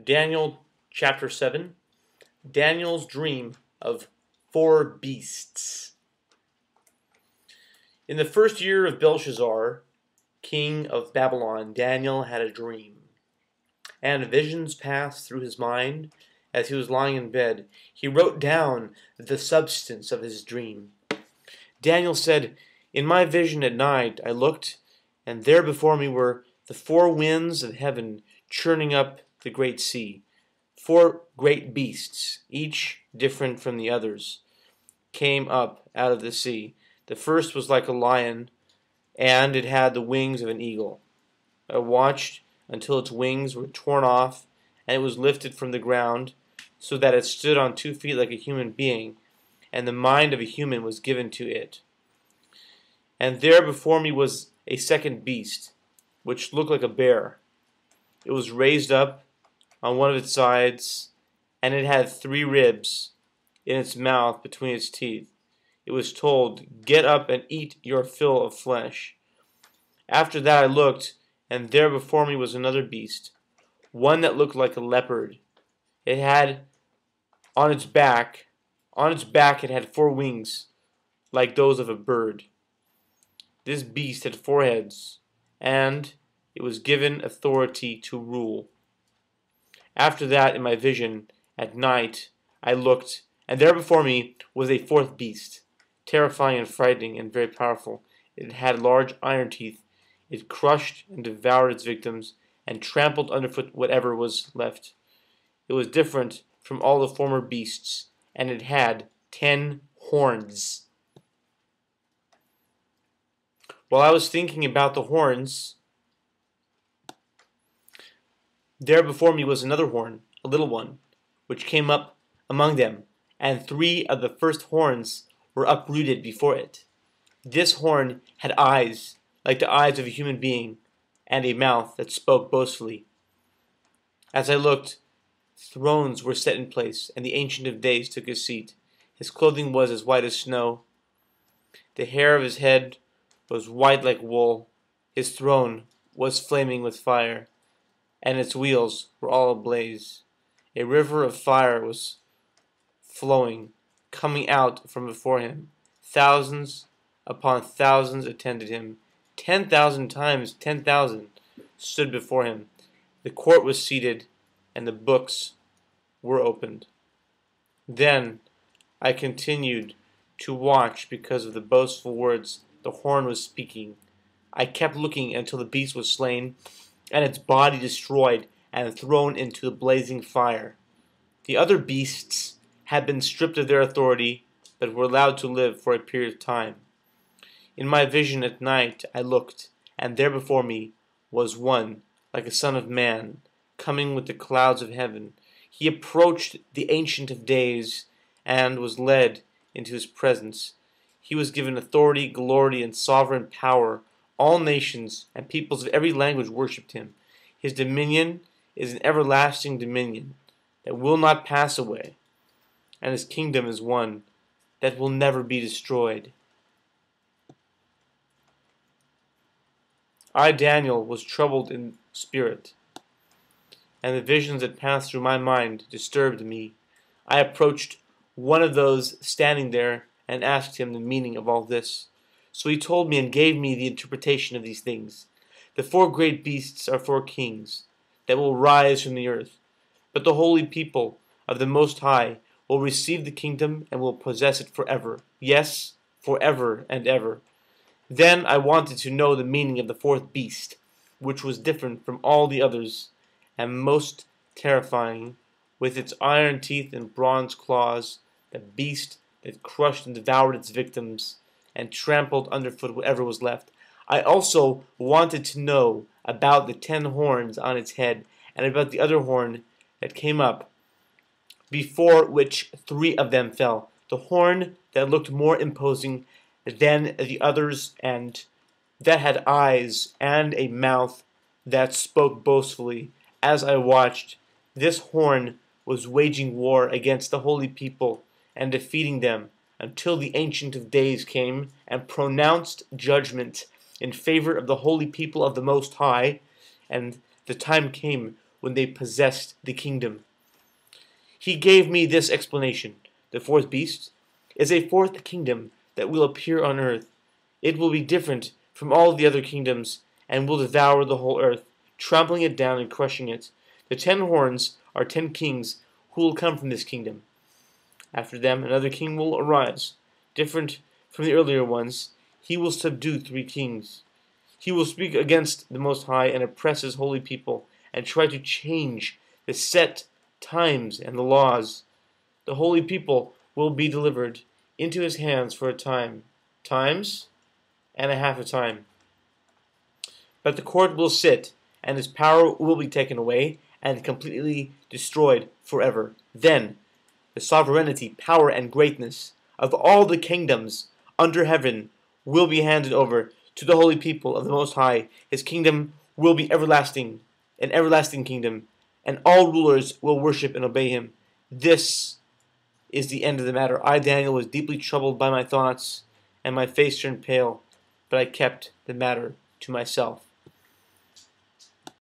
Daniel chapter 7, Daniel's dream of 4 beasts. In the first year of Belshazzar, king of Babylon, Daniel had a dream, and visions passed through his mind as he was lying in bed. He wrote down the substance of his dream. Daniel said, "In my vision at night I looked, and there before me were the 4 winds of heaven churning up the great sea. 4 great beasts, each different from the others, came up out of the sea. The first was like a lion, and it had the wings of an eagle. I watched until its wings were torn off, and it was lifted from the ground, so that it stood on 2 feet like a human being, and the mind of a human was given to it. And there before me was a second beast, which looked like a bear. It was raised up on one of its sides, and it had 3 ribs in its mouth between its teeth. It was told, 'Get up and eat your fill of flesh.' After that I looked, and there before me was another beast, one that looked like a leopard. It had on its back it had 4 wings, like those of a bird. This beast had 4 heads, and it was given authority to rule. After that, in my vision, at night, I looked, and there before me was a 4th beast, terrifying and frightening and very powerful. It had large iron teeth. It crushed and devoured its victims, and trampled underfoot whatever was left. It was different from all the former beasts, and it had 10 horns. While I was thinking about the horns, there before me was another horn, a little one, which came up among them, and 3 of the first horns were uprooted before it. This horn had eyes like the eyes of a human being, and a mouth that spoke boastfully. As I looked, thrones were set in place, and the Ancient of Days took his seat. His clothing was as white as snow. The hair of his head was white like wool. His throne was flaming with fire, and its wheels were all ablaze. A river of fire was flowing, coming out from before him. Thousands upon thousands attended him. 10,000 times 10,000 stood before him. The court was seated, and the books were opened. Then I continued to watch because of the boastful words the horn was speaking. I kept looking until the beast was slain, and its body destroyed and thrown into the blazing fire. The other beasts had been stripped of their authority, but were allowed to live for a period of time. In my vision at night I looked, and there before me was one like a son of man, coming with the clouds of heaven. He approached the Ancient of Days, and was led into his presence. He was given authority, glory, and sovereign power. All nations and peoples of every language worshipped him. His dominion is an everlasting dominion that will not pass away, and his kingdom is one that will never be destroyed. I, Daniel, was troubled in spirit, and the visions that passed through my mind disturbed me. I approached one of those standing there and asked him the meaning of all this. So he told me and gave me the interpretation of these things. The 4 great beasts are 4 kings that will rise from the earth, but the holy people of the Most High will receive the kingdom and will possess it forever. Yes, forever and ever. Then I wanted to know the meaning of the 4th beast, which was different from all the others, and most terrifying, with its iron teeth and bronze claws, the beast that crushed and devoured its victims, and trampled underfoot whatever was left. I also wanted to know about the 10 horns on its head, and about the other horn that came up, before which 3 of them fell. The horn that looked more imposing than the others, and that had eyes and a mouth that spoke boastfully. As I watched, this horn was waging war against the holy people and defeating them, until the Ancient of Days came and pronounced judgment in favor of the holy people of the Most High, and the time came when they possessed the kingdom. He gave me this explanation. The fourth beast is a fourth kingdom that will appear on earth. It will be different from all the other kingdoms and will devour the whole earth, trampling it down and crushing it. The 10 horns are 10 kings who will come from this kingdom. After them, another king will arise, different from the earlier ones. He will subdue 3 kings. He will speak against the Most High and oppress his holy people and try to change the set times and the laws. The holy people will be delivered into his hands for a time, times and a half a time. But the court will sit, and his power will be taken away and completely destroyed forever. Then the sovereignty, power, and greatness of all the kingdoms under heaven will be handed over to the holy people of the Most High. His kingdom will be everlasting, an everlasting kingdom, and all rulers will worship and obey him. This is the end of the matter. I, Daniel, was deeply troubled by my thoughts, and my face turned pale, but I kept the matter to myself.